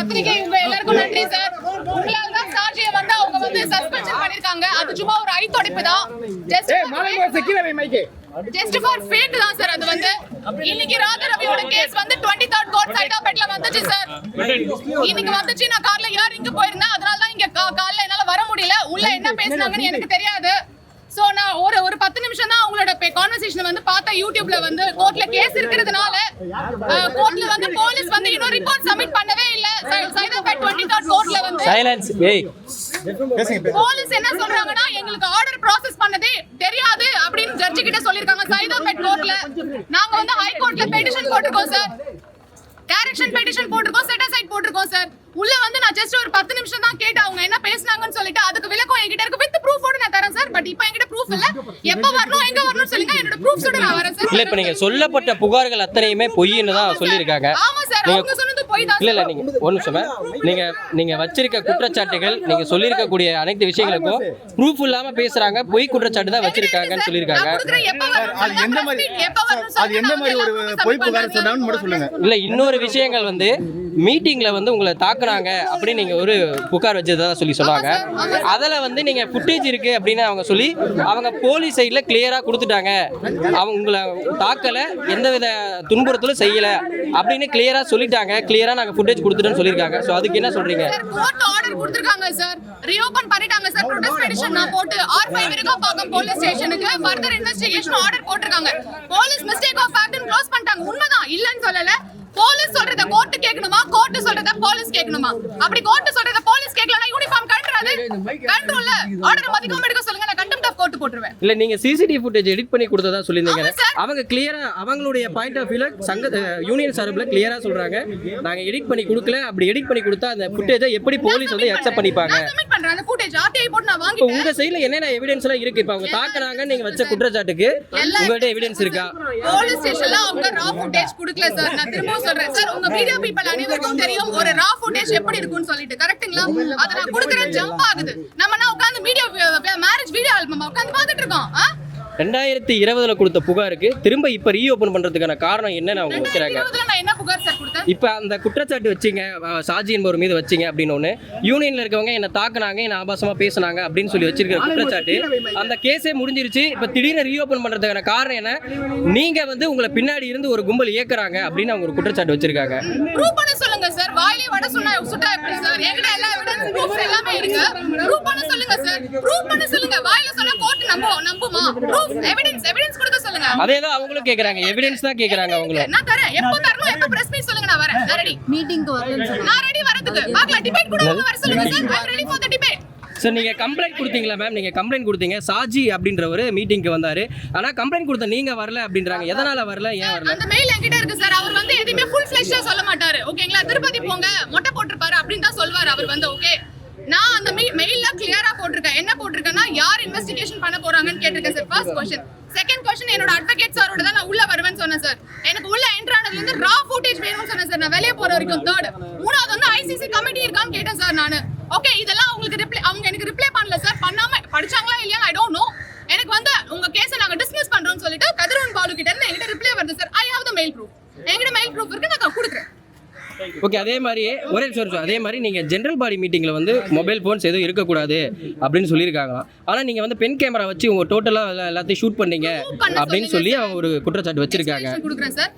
பத்திரிகை உங்க எல்லாருக்கும் நன்றி சார். உங்களால தான் சாட்சியை வந்து அவங்க வந்து சஸ்பென்ஷன் பண்ணிருக்காங்க. அது சும்மா ஒரு ஐத்தொடைப்பு தான். ஜஸ்ட் ஃபார் ஃபேக் தான் சார். அது வந்து இன்னைக்கு ராஜரவியோட கேஸ் வந்து 23rd கோர்ட் சைதாப்பேட்ல வந்துச்சு சார். இன்னைக்கு வந்துச்சு. நான் கார்ல இங்க போயிருந்தேன். அதனால தான் இங்க காலைல என்னால வர முடியல. உள்ள என்ன பேசுனாங்கன்னு எனக்கு தெரியாது. சோ நான் ஒரு 10 நிமிஷம் தான் அவங்களோட கான்வர்சேஷன் வந்து பார்த்தா யூடியூப்ல வந்து கோர்ட்ல கேஸ் இருக்குறதுனால கோர்ட்ல வந்து போலீஸ் வந்து இன்னொரு ரிப்போர்ட் சப்மிட் பண்ணவே இல்ல. சைதாப்பேட் 23rd கோர்ட்ல வந்து சைலன்ஸ். போலீஸ் என்ன சொல்றாங்கன்னா எங்களுக்கு ஆர்டர் ப்ராசஸ் பண்ணதே தெரியாது அப்படினு ஜட்ஜ் கிட்ட சொல்லிருக்காங்க சைதாப்பேட் கோர்ட்ல. நாங்க வந்து ஹை கோர்ட்ல பெட்டிஷன் போட்டுருக்கோம் சார். டைரக்ஷன் பெட்டிஷன் போட்டுருக்கோம், செட் அசைட் போட்டுருக்கோம் சார். உள்ள வந்து நான் ஜஸ்ட் ஒரு 10 நிமிஷம் தான் கேட்டேன் அவங்க என்ன பேசுனாங்கன்னு சொல்லிட்டு. அதுக்கு விளக்கம் என்கிட்ட இருக்கு, வித் ப்ரூஃபோட நான் தரேன் சார். பட் இப்போ என்கிட்ட ப்ரூஃப் இல்ல. எப்ப வரணும் எங்க வரணும் சொல்லுங்க, என்னோட ப்ரூஃப்ஸோட நான் வரேன் சார். இல்ல இப்ப நீங்க சொல்லப்பட்ட புகார்கள் அத்தனையுமே பொய்ன்னு தான் சொல்லிருக்காங்க. ஆமா சார், அவங்க சொன்னது பொய் தான். இல்ல நீங்க ஒரு நிமிஷம், நீங்க வச்சிருக்க குற்றச்சாட்டுகள், நீங்க சொல்லிருக்க கூடிய அனைத்து விஷயங்களுக்கும் ப்ரூஃப் இல்லாம பேசுறாங்க, பொய் குற்றச்சாட்டு தான் வச்சிருக்காங்கன்னு சொல்லிருக்காங்க. அது எந்த மாதிரி ஒரு பொய் புகார் சொன்னாங்கன்னு மட்டும் சொல்லுங்க. இல்ல இன்னொரு விஷயங்கள் வந்து மீட்டிங்ல வந்து உங்களை தாக்குனாங்க அப்படின்னு நீங்க ஒரு புகார் வச்சதா சொன்னாங்க. அதுல வந்து நீங்க ஃபுட்டேஜ் இருக்கு அப்படின்னு அவங்க சொல்லி அவங்க போலீஸ் சைட்ல கிளியரா கொடுத்துட்டாங்க. அவங்க உங்களை தாக்கல, எந்தவித துன்புறுத்தலும் செய்யல அப்படின்னு கிளியரா சொல்லிட்டாங்க. கிளியரா நாங்க ஃபுட்டேஜ் கொடுத்துட்டோம்னு சொல்லிருக்காங்க. சோ அதுக்கு என்ன சொல்றீங்க? கோர்ட் ஆர்டர் கொடுத்திருக்காங்க சார். ரீஓபன் பண்ணிட்டாங்க சார். ப்ரொடெஸ்ட் பெட்டிஷன் நான் போட்டு R5 விருகம்பாக்கம் போலீஸ் ஸ்டேஷனுக்கு ஃபர்தர் இன்வெஸ்டிகேஷன் ஆர்டர் போட்டுருக்காங்க. Police mistake of fact close பண்ணிட்டாங்க. உண்மைதான், இல்லன்னு சொல்லல. போலீஸ் சொல்றத கோர்ட் கேட்கணுமா, கோர்ட் சொல்றத போலீஸ் கேட்கணுமா? அப்படி கோர்ட் சொல்றத போலீஸ் கேட்கலனா யூனிஃபார்ம் கண்டறாது. கண்ட்ரோல்ல ஆர்டர் மதிக்காம எடுக்க சொல்லுங்க, நான் கண்டெம்ட் ஆஃப் கோர்ட் போட்டுருவேன். இல்ல நீங்க சிசிடிவி ஃபுட்டேஜ் எடிட் பண்ணி கொடுத்ததா சொல்லிருந்தீங்க. அவங்க கிளியரா அவங்களுடைய பாயிண்ட் ஆஃப் வியூல சங்க யூனியன் சார்பில் கிளியரா சொல்றாங்க, நாங்க எடிட் பண்ணி கொடுக்கல. அப்படி எடிட் பண்ணி கொடுத்தா அந்த ஃபுட்டேஜை எப்படி போலீஸ் வந்து அக்செப்ட் பண்ணிப்பாங்க? நான் சப்மிட் பண்றேன் அந்த ஃபுட்டேஜ். RTI போட்டு நான் வாங்கிட்டேன். உங்க சைடுல என்னென்ன எவிடன்ஸ் எல்லாம் இருக்கு? இப்ப அவங்க தாக்குறாங்க நீங்க வச்ச குற்றச்சாட்டுக்கு உங்ககிட்ட எவிடன்ஸ் இருக்கா? போலீஸ் ஸ்டேஷன்ல அவங்க ரா ஃபுட்டேஜ் கொடுக்கல சார். நான் திரும்ப சொல்றேன் சார், உங்க வீடியோ பீப்பிள் அனைவருக்கும் தெரியும் ஒரு ரா ஃபுட்டேஜ் எப்படி இருக்கும்னு சொல்லிட்டு. கரெக்ட்டுங்களா? அத நான் கொடுக்கறேன். ஜம்ப் ஆகுது. நம்ம நான் உட்கார்ந்து வீடியோ மேரேஜ் வீடியோ ஆல்பம் உட்கார்ந்து பார்த்துட்டு இருக்கோம். 2020ல கொடுத்த புகாருக்கு திரும்ப இப்ப ரீஓபன் பண்றதுக்கான காரணம் என்னன்னு அவங்க வைக்கிறாங்க. 2020ல நான் என்ன புகார் சார் கொடுத்தேன்? இப்ப அந்த குற்றச்சாட்டு வச்சீங்க, சாஜி என்பவர் மீது வச்சீங்க அப்படின்னு ஒண்ணு, யூனியன்ல இருக்கவங்க என்ன தாக்குனாங்க, என்ன ஆபாசமா பேசுனாங்க அப்படின்னு சொல்லி வச்சிருக்கிற குற்றச்சாட்டு அந்த கேஸே முடிஞ்சிருச்சு. இப்ப திடீர்னு ரீஓபன் பண்றதுக்கான காரணம் என்ன? நீங்க வந்து உங்களை பின்னாடி இருந்து ஒரு கும்பல் இயக்குறாங்க அப்படின்னு அவங்க ஒரு குற்றச்சாட்டு வச்சிருக்காங்க. ப்ரூவ் பண்ண சொல்லுங்க சார். வாயிலே வட சொன்னா சுட்டா எப்படி சார்? என்கிட்ட எல்லா எவிடன்ஸ் ப்ரூஃப் எல்லாமே இருக்கு. ப்ரூவ் பண்ண சொல்லுங்க சார். ப்ரூவ் பண்ண சொல்லுங்க. வாயில சொன்னா கோர்ட் நம்புமா? ப்ரூஃப் எவிடன்ஸ் கொடுக்க சொல்லுங்க. அதேதான் அவங்களும் கேக்குறாங்க. எவிடன்ஸ் தான் கேக்குறாங்க அவங்க. நான் தரேன். எப்போ தரணும், எப்போ பிரஸ் மீட் சொல்லுங்க, நான் வரேன். நான் ரெடி. மீட்டிங்க்கு வரேன் சார். நான் ரெடி வரதுக்கு. பார்க்கலாம். டிபேட் கூட வர சொல்லுங்க sir. I am ready for the debate. Sir நீங்க கம்ப்ளைண்ட் கொடுத்தீங்களா மேம்? நீங்க கம்ப்ளைண்ட் கொடுத்தீங்க, சாஜி அப்படின்றவர் மீட்டிங்க்கு வந்தாரு. ஆனா கம்ப்ளைண்ட் கொடுத்த நீங்க வரல அப்படின்றாங்க. எதனால வரல, ஏன் வரல? அந்த மெயில் என்கிட்ட இருக்கு சார். அவர் வந்து எதுமே ஃபுல் ஃப்ளெஷ்டா சொல்ல மாட்டாரு. ஓகேங்களா? திருப்பதி போங்க, மொட்டை போட்டுருப்பாரு அப்படின்னு தான் சொல்வார் அவர் வந்து. ஓகே, நான் அந்த மெயில்ல கிளியரா போட்டுருக்கேன். என்ன போட்டுருக்கேன்னா, யார் இன்வெஸ்டிகேஷன் பண்ண போறாங்கன்னு கேட்டிருக்கேன் sir. First question. Second question, என்னோட அட்வொகேட் சாரோட தான் நான் உள்ள வருவேன்னு சொன்னேன் சார். எனக்கு உள்ள என்டர் ஆனதுல இருந்து ரா ஃபுட்டேஜ் வேணும்னு சொன்னேன் சார். நான் வெளிய போற வரைக்கும். தேர்ட், மூணாவது வந்து ICC கமிட்டி இருக்கான்னு கேட்டேன் சார் நானு. ஓகே, இதெல்லாம் அவங்க எனக்கு ரிப்ளை பண்ணல சார். பண்ணாம படிச்சாங்களா இல்லையா ஐ டோன்ட் நோ. எனக்கு வந்து உங்க கேஸை நாங்க டிஸ்மிஸ் பண்றோம்னு சொல்லிட்டு கதிரவன் பாலு கிட்ட இருந்து என்கிட்ட ரிப்ளை வருது sir. I have the mail proof. என்கிட்ட மெயில் ப்ரூஃப் இருக்கு, நான் கொடுக்குறேன். ஓகே, அதே மாதிரி ஒரே நிமிஷம், அதே மாதிரி நீங்கள் ஜென்ரல் பாடி மீட்டிங்கில் வந்து மொபைல் ஃபோன்ஸ் எதுவும் இருக்கக்கூடாது அப்படின்னு சொல்லியிருக்காங்க. ஆனால் நீங்கள் வந்து பென் கேமரா வச்சு உங்கள் டோட்டலாக எல்லாத்தையும் ஷூட் பண்ணீங்க அப்படின்னு சொல்லி அவங்க ஒரு குற்றச்சாட்டு வச்சிருக்காங்க. கொடுக்குறேன் சார்.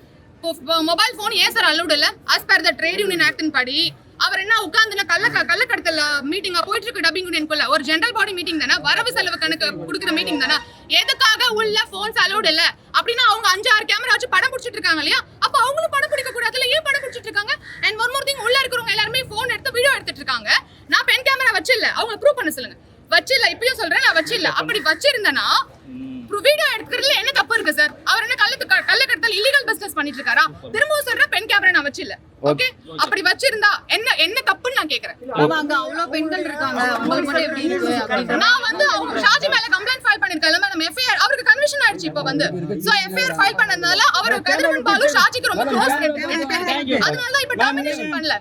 மொபைல் ஃபோன் ஏன் சார் அலௌட் இல்லை? As per the trade union actin படி அவர் என்ன உட்கார்ந்து கள்ளக்கடத்தல் மீட்டிங்கா போயிட்டு இருக்கு டப்பிங் யூனியனுக்குள்ள. ஒரு ஜெனரல் பாடி மீட்டிங் தானே, வரவு செலவு கணக்கு கொடுக்குற மீட்டிங் தானே. எதுக்காக உள்ள போன்ஸ் அலௌட் இல்ல அப்படின்னா அவங்க 5-6 கேமரா வச்சு படம் பிடிச்சிட்டு இருக்காங்க இல்லையா? அப்ப அவங்களும் படம் பிடிக்க கூடாதுல, ஏன் படம் பிடிச்சிட்டு இருக்காங்க? அண்ட் ஒன் மோர் திங், உள்ள இருக்கிறவங்க எல்லாருமே போன் எடுத்து வீடியோ எடுத்துட்டு இருக்காங்க. நான் பென் கேமரா வச்சில்ல, அவங்க ப்ரூவ் பண்ண சொல்லுங்க. வச்சில்ல, இப்பயும் சொல்றேன், நான் வச்சில்ல. அப்படி வச்சிருந்தேன்னா வீடியோ எடுக்கிறதுல என்ன தப்பு இருக்கு சார்? அவர் என்ன கள்ளக்கடத்தல் இல்லீகல் பிசினஸ் பண்ணிட்டு இருக்காரா? திரும்பவும் சொல்றேன், பென் கேமரா நான் வச்சில்ல. ஓகே, அப்படி வச்சிருந்தா என்ன தப்புன்னு நான் கேக்குறேன். அங்க அவ்வளவு பெண்கள் இருக்காங்க, உங்களுக்கு மட்டும் எப்படி இருக்கு அப்படி? நான் வந்து அவங்க ஷாஜி மேல கம்ப்ளைண்ட் ஃபைல் பண்ணிருக்கேன் மேடம். FIR அவருக்கு கன்விஷன் ஆயிடுச்சு இப்போ வந்து. சோ FIR ஃபைல் பண்ணதுனால அவர் கதிரவன் பாலு ஷாஜிக்கு ரொம்ப க்ளோஸ் ரெண்டு பேருக்கு. அதனால தான் இப்ப டெர்மினேஷன் பண்ணல.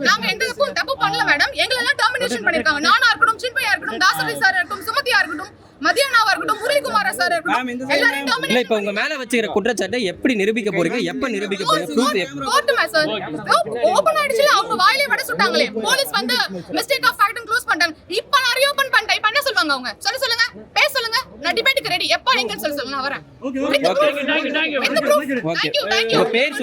நாங்க எந்த தப்பு பண்ணல மேடம். எங்களெல்லாம் டெர்மினேஷன் பண்ணிருக்காங்க. நானா இருக்கட்டும், சின்மையா இருக்கட்டும், தாசரி சார் இருக்கட்டும், சுமதியா இருக்கட்டும், மதியானாவா இருக்கட்டும் முரளிகுமாரா சார் இருக்கட்டும் எல்லாரும் இல்ல இப்ப உங்க மேல வச்சுக்கிற குற்றச்சாட்டை எப்படி நிரூபிக்க போறீங்க, எப்ப நிரூபிக்க போறீங்க, ப்ரூஃப் கோர்ட்டுமா சார் ஓபன் ஆயிடுச்சு, அவங்க வாயிலே வட சுட்டாங்களே, போலீஸ் வந்து மிஸ்டேக் ஆஃப் ஃபேக்ட் க்ளோஸ் பண்ணிட்டாங்க. இப்போ நான் ரீஓபன் பண்ணிட்டேன், இப்போ என்ன சொல்வாங்க அவங்க? சொல்லுங்க பேச சொல்லுங்க, நான் டிபேட்டுக்கு ரெடி, எப்ப நீங்கன்னு சொல்லுங்க, நான் வரேன். Okay thank you. உங்க பேர்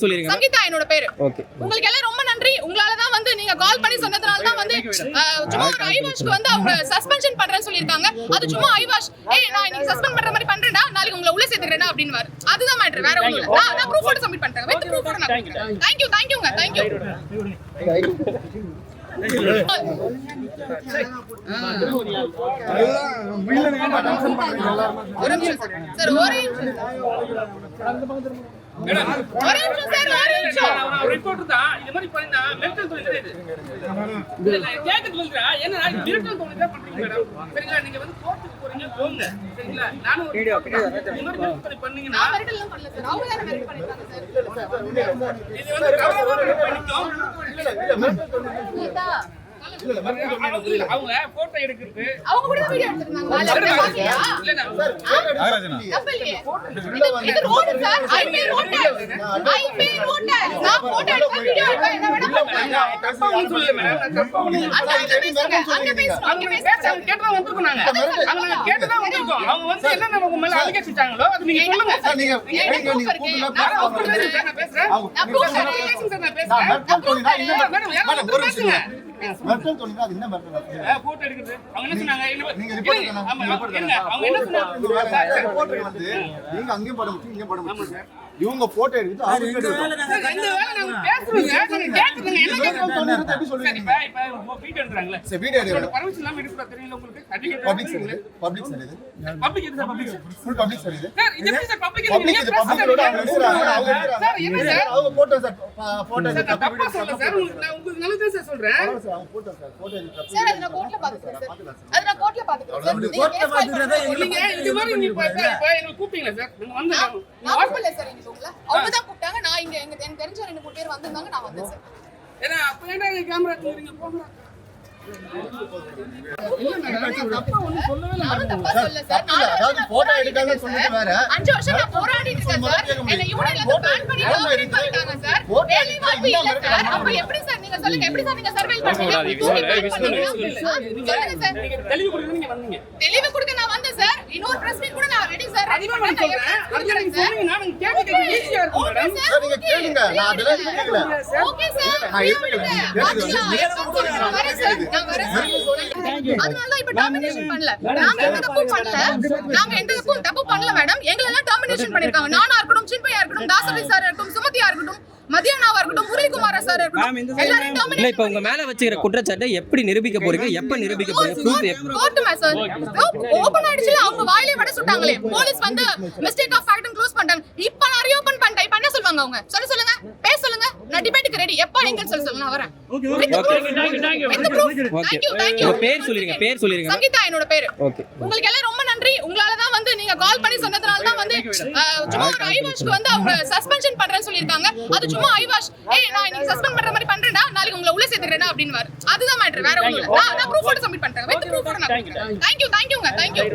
சொல்லிருங்க. சங்கீதா என்னோட பேரு. ஓகே உங்களுக்கு எல்லாம் ரொம்ப நன்றி. உங்களால தான் வந்து நீங்க கால் பண்ணி சொன்னதனால தான் வந்து சும்மா ஒரு ஐவாஷ்க்கு வந்து அவங்க சஸ்பென்ஷன் பண்றேன்னு சொல்லிருக்காங்க. அது சும்மா ஐவாஷ், நான் இன்னைக்கு சஸ்பெண்ட் பண்ற மாதிரி பண்றேன்டா, நாளைக்கு உங்களை உள்ள சேர்த்துறேனா அப்படின்வாரு. அதுதான் மேட்டர், வேற ஒண்ணும் இல்ல. நான் ப்ரூஃப் போட்டு சப்மிட் பண்றேன். வித் ப்ரூஃப் போட்டு நான் கொடுக்கிறேன். தேங்க் யூங்க. Thank you. ஒரு நிமிஷம் சார், ஒரே நிமிஷம் சார். ரிப்போர்ட் தான் இந்த மாதிரி பண்ணா மென்டல் தொழில் கிடையாது. இல்ல கேட்க சொல்றா என்ன மென்டல் தொழில் தான் பண்றீங்க மேடம். சரிங்களா, நீங்க வந்து கோர்ட்டுக்கு போறீங்க போங்க. சரிங்களா, நானும் ஒரு வீடியோ பண்ணீங்கன்னா நான் மெரிட்டல்லாம் பண்ணல சார், அவங்க தான மெரிட் பண்ணிருக்காங்க சார். இது வந்து கவர்மெண்ட் பண்ணிட்டோம். அவங்க போட்டோ எடுக்கிறது அவங்க கூட வீடியோ எடுத்துட்டாங்க. வால பாத்தியா? இது ரோட் சார், ஐ பே ரோட். நான் போட்டோ எடுக்க வீடியோ எடுக்க என்ன வேணா பண்ணுங்க. தப்பா ஒண்ணும் சொல்லல மேடம். தப்பா ஒண்ணும் அங்க பேசுறோம். கேட்டதா வந்திருக்கோம் நாங்க. அவங்க கேட்டதா வந்திருக்கோம். அவங்க வந்து என்ன நமக்கு மேல அலிகேஷன் வச்சாங்களோ அது நீங்க சொல்லுங்க. சார் நீங்க நான் பேசுறேன். நான் ப்ரூஃப் நான் பேசுறேன். மேடம் பேசுங்க. மர்டம் தோணினா அது என்ன மர்டம்? போட்டோ எடுக்கிறது. அவங்க என்ன சொன்னாங்க? நீங்க ரிப்போர்ட் பண்ணணும். ஆமா, என்ன அவங்க என்ன சொன்னாங்க? ரிப்போர்ட் வந்து நீங்க அங்கேயும் போட முடியும், இங்கேயும் போட முடியும். இவங்க போட்டோ எடுத்து அவங்க இந்த வேலை நாங்க பேசுறோங்க. நீங்க கேக்குறீங்க என்ன கேக்குறீங்க? எப்படி சொல்லுவீங்க? இப்ப வீடியோ எடுக்கறாங்களே. சரி வீடியோ எடுங்க. பர்மிஷன் இல்லாம எடுக்கற தெரியல உங்களுக்கு. பப்ளிக் சார் இது. பப்ளிக் சார் இது. பப்ளிக் இது பப்ளிக். ஃபுல் பப்ளிக் சார் இது. சார் இது எப்படி சார் பப்ளிக் பப்ளிக் இது. பப்ளிக் ரோட அவங்க எடுக்கறாங்க. அவங்க சார் என்ன சார்? அவங்க போட்டோ சார் போட்டோ சார் தப்பா சொல்ல சார். உங்களுக்கு நல்லது சார் சொல்றேன். அவங்க போட்டோ சார் போட்டோ எடுத்து சார் அது நான் கோர்ட்ல பாத்துக்கிறேன் சார். அது நான் கோர்ட்ல பாத்துக்கிறேன் சார். நீங்க கோர்ட்ல கேஸ் ஃபைல் பண்ணுங்க. நீங்க இது மாதிரி நீங்க இப்ப எங்களுக்கு கூப்பிட்டீங்களா சார்? நீங்க வந்து நான் கூப்பிடல சார் இன்னைக்கு உங்களை. அவங்க தான் கூப்பிட்டாங்க. நான் இங்க எனக்கு தெரிஞ்ச 2-3 பேர் வந்திருந்தாங்க, நான் வந்தேன் சார். ஏன்னா அப்ப ஏன்டா கேமரா தூக்குறீங்க போங்க. நானும் தப்பா சொல்லல சார். நான் அதாவது போட்டோ எடுக்காதன்னு சொல்லிட்டு வேற 5 வருஷம் நான் போராடிட்டு இருக்கேன் சார். என்ன யூனியன்ல இருந்து பேன் பண்ணி டெர்மினேட் பண்ணிட்டாங்க சார். வேலை வாய்ப்பு இல்ல சார். அப்ப எப்படி சார் நீங்க சொல்லுங்க, எப்படி சார் நீங்க சர்வே பண்ணீங்க? சொல்லுங்க சார். தெளிவு கொடுங்க நீங்க வந்தீங்க. தெளிவு கொடுக்க நான் வந்தேன் சார். இன்னொரு பிரஸ் மீட் கூட நான் ரெடி சார். அதிகமா நான் சொல்றேன். அதுக்கு நீங்க சொன்னீங்கன்னா நான் கேட்க ஈஸியா இருக்கும் மேடம். சார் நீங்க கேளுங்க. நான் அதெல்லாம் கேட்கல. Okay sir. நான் எடுத்துக்கிறேன். நான் வரேன் சார். அதனால இப்ப டெர்மினேஷன் பண்ணல. நாங்க எந்த தப்பு பண்ணல மேடம். எங்களெல்லாம் டெர்மினேஷன் பண்ணிருக்காங்க. நானா இருக்கட்டும், சின்மையா இருக்கட்டும், தாசரி சார் இருக்கட்டும், சுமதியா இருக்கட்டும், மதியானாவா இருக்கட்டும், முரளிகுமாரா சார் இருக்கட்டும், எல்லாரும் இல்ல டெர்மினேட் இப்ப உங்க மேல வச்சுக்கிற குற்றச்சாட்டை எப்படி நிரூபிக்க போறீங்க, எப்ப நிரூபிக்க போறீங்க, ப்ரூஃப் கோர்ட்டுமா சார் ஓபன் ஆயிடுச்சு, அவங்க வாயிலே வட சுட்டாங்களே, போலீஸ் வந்து மிஸ்டேக் ஆஃப் ஃபேக்ட் க்ளோஸ் பண்ணிட்டாங்க. இப்போ நான் ரீஓபன் பண்ணிட்டேன், இப்போ என்ன சொல்வாங்க அவங்க? சொல்லுங்க பேச சொல்லுங்க, நான் டிபேட்டுக்கு ரெடி, எப்ப நீங்கன்னு சொல்லுங்க, நான் வரேன். Okay thank you. உங்க பேர் சொல்லிருங்க. சங்கீதா என்னோட பேரு. ஓகே உங்களுக்கு எல்லாம் ரொம்ப நன்றி. உங்களால தான் வந்து நீங்க கால் பண்ணி சொன்னதனால தான் வந்து சும்மா ஒரு ஐவாஷ்க்கு வந்து அவங்க சஸ்பென்ஷன் பண்றேன்னு சொல்லிருக்காங்க. அது சும்மா ஐவாஷ், நான் இன்னைக்கு சஸ்பெண்ட் பண்ற மாதிரி பண்றேன்டா, நாளைக்கு உங்களை உள்ள சேர்த்துறேனா அப்படின்வாரு. அதுதான் மேட்டர், வேற ஒண்ணும் இல்ல. நான் ப்ரூஃப் போட்டு சப்மிட் பண்றேன். வித் ப்ரூஃப் போட்டு நான் கொடுக்கிறேன். Thank you.